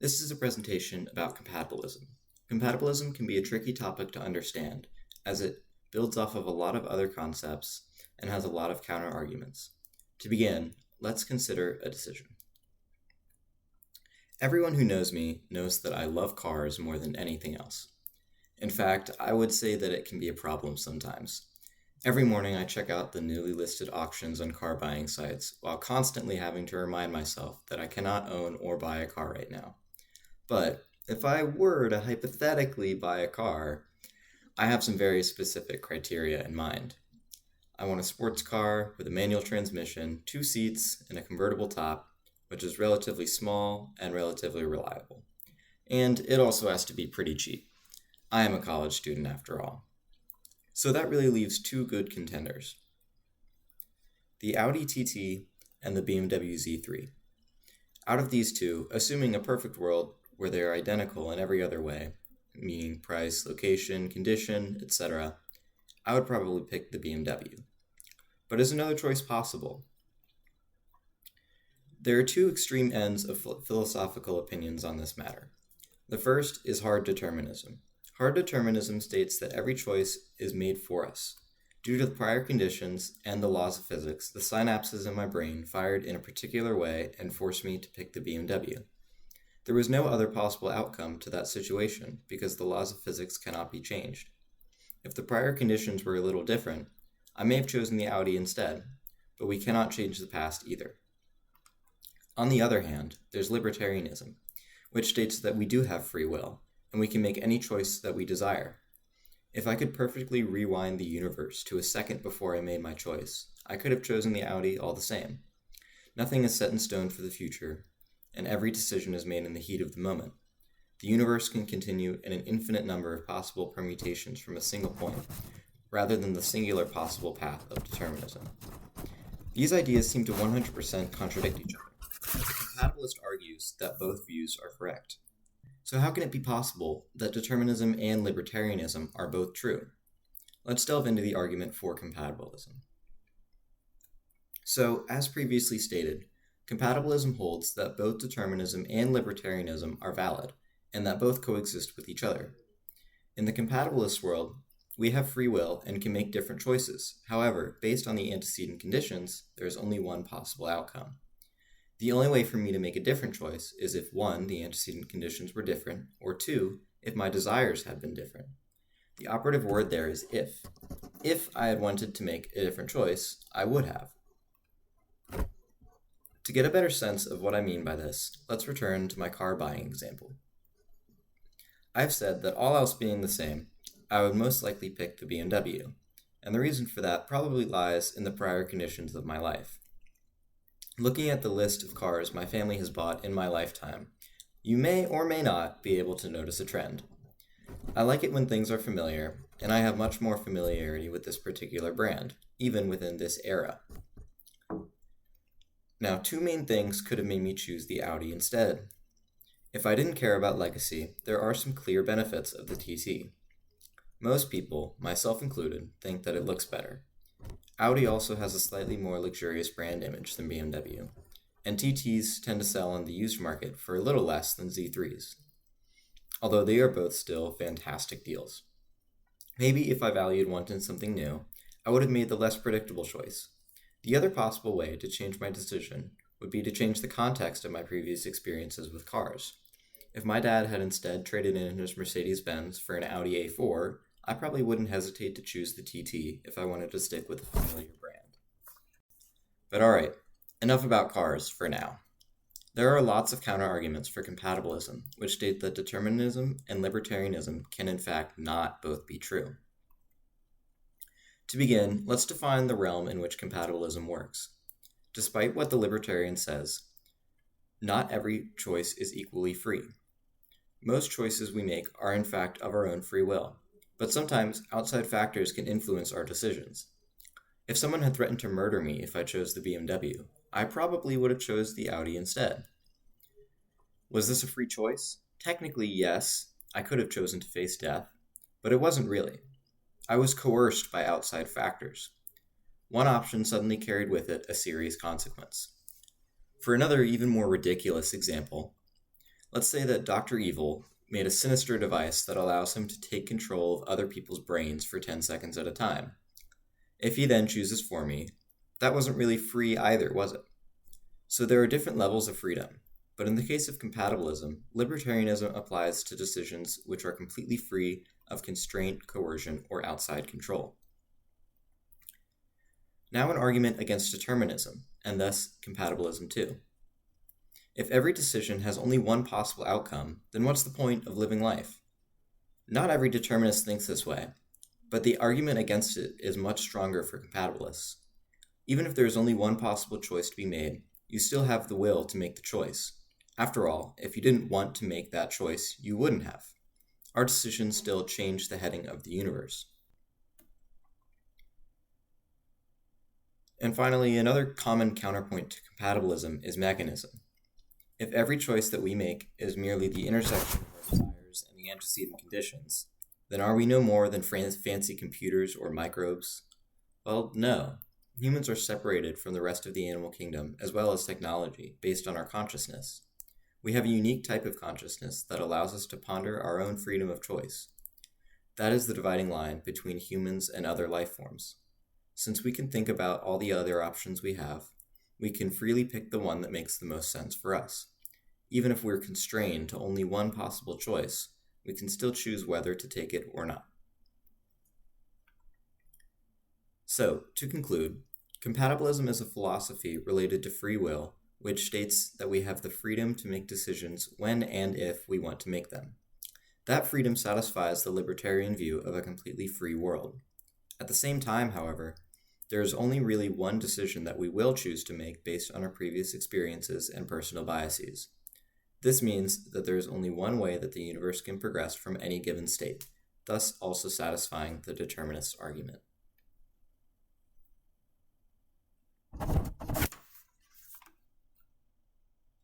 This is a presentation about compatibilism. Compatibilism can be a tricky topic to understand, as it builds off of a lot of other concepts and has a lot of counter-arguments. To begin, let's consider a decision. Everyone who knows me knows that I love cars more than anything else. In fact, I would say that it can be a problem sometimes. Every morning I check out the newly listed auctions on car buying sites while constantly having to remind myself that I cannot own or buy a car right now. But if I were to hypothetically buy a car, I have some very specific criteria in mind. I want a sports car with a manual transmission, 2 seats, and a convertible top, which is relatively small and relatively reliable. And it also has to be pretty cheap. I am a college student after all. So that really leaves 2 good contenders: the Audi TT and the BMW Z3. Out of these two, assuming a perfect world where they are identical in every other way, meaning price, location, condition, etc., I would probably pick the BMW. But is another choice possible? There are 2 extreme ends of philosophical opinions on this matter. The first is hard determinism. Hard determinism states that every choice is made for us. Due to the prior conditions and the laws of physics, the synapses in my brain fired in a particular way and forced me to pick the BMW. There was no other possible outcome to that situation because the laws of physics cannot be changed. If the prior conditions were a little different, I may have chosen the Audi instead, but we cannot change the past either. On the other hand, there's libertarianism, which states that we do have free will, and we can make any choice that we desire. If I could perfectly rewind the universe to a second before I made my choice, I could have chosen the Audi all the same. Nothing is set in stone for the future, and every decision is made in the heat of the moment. The universe can continue in an infinite number of possible permutations from a single point, rather than the singular possible path of determinism. These ideas seem to 100% contradict each other. The compatibilist argues that both views are correct. So how can it be possible that determinism and libertarianism are both true? Let's delve into the argument for compatibilism. So, as previously stated, compatibilism holds that both determinism and libertarianism are valid, and that both coexist with each other. In the compatibilist world, we have free will and can make different choices. However, based on the antecedent conditions, there is only one possible outcome. The only way for me to make a different choice is if 1, the antecedent conditions were different, or 2, if my desires had been different. The operative word there is if. If I had wanted to make a different choice, I would have. To get a better sense of what I mean by this, let's return to my car buying example. I've said that all else being the same, I would most likely pick the BMW, and the reason for that probably lies in the prior conditions of my life. Looking at the list of cars my family has bought in my lifetime, you may or may not be able to notice a trend. I like it when things are familiar, and I have much more familiarity with this particular brand, even within this era. Now, 2 main things could have made me choose the Audi instead. If I didn't care about legacy, there are some clear benefits of the TT. Most people, myself included, think that it looks better. Audi also has a slightly more luxurious brand image than BMW, and TTs tend to sell on the used market for a little less than Z3s, although they are both still fantastic deals. Maybe if I valued wanting something new, I would have made the less predictable choice. The other possible way to change my decision would be to change the context of my previous experiences with cars. If my dad had instead traded in his Mercedes-Benz for an Audi A4, I probably wouldn't hesitate to choose the TT if I wanted to stick with a familiar brand. But alright, enough about cars for now. There are lots of counter-arguments for compatibilism, which state that determinism and libertarianism can in fact not both be true. To begin, let's define the realm in which compatibilism works. Despite what the libertarian says, not every choice is equally free. Most choices we make are in fact of our own free will, but sometimes outside factors can influence our decisions. If someone had threatened to murder me if I chose the BMW, I probably would have chose the Audi instead. Was this a free choice? Technically, yes, I could have chosen to face death, but it wasn't really. I was coerced by outside factors. One option suddenly carried with it a serious consequence. For another, even more ridiculous example, Let's say that Dr. Evil made a sinister device that allows him to take control of other people's brains for 10 seconds at a time. If he then chooses for me, that wasn't really free either, was it? So there are different levels of freedom, but in the case of compatibilism, libertarianism applies to decisions which are completely free of constraint, coercion, or outside control. Now an argument against determinism, and thus compatibilism too. If every decision has only one possible outcome, then what's the point of living life? Not every determinist thinks this way, but the argument against it is much stronger for compatibilists. Even if there is only one possible choice to be made, you still have the will to make the choice. After all, if you didn't want to make that choice, you wouldn't have. Our decisions still change the heading of the universe. And finally, another common counterpoint to compatibilism is mechanism. If every choice that we make is merely the intersection of our desires and the antecedent conditions, then are we no more than fancy computers or microbes? Well, no. Humans are separated from the rest of the animal kingdom as well as technology based on our consciousness. We have a unique type of consciousness that allows us to ponder our own freedom of choice. That is the dividing line between humans and other life forms. Since we can think about all the other options we have, we can freely pick the one that makes the most sense for us. Even if we're constrained to only one possible choice, we can still choose whether to take it or not. So, to conclude, compatibilism is a philosophy related to free will, which states that we have the freedom to make decisions when and if we want to make them. That freedom satisfies the libertarian view of a completely free world. At the same time, however, there is only really one decision that we will choose to make based on our previous experiences and personal biases. This means that there is only one way that the universe can progress from any given state, thus also satisfying the determinist argument.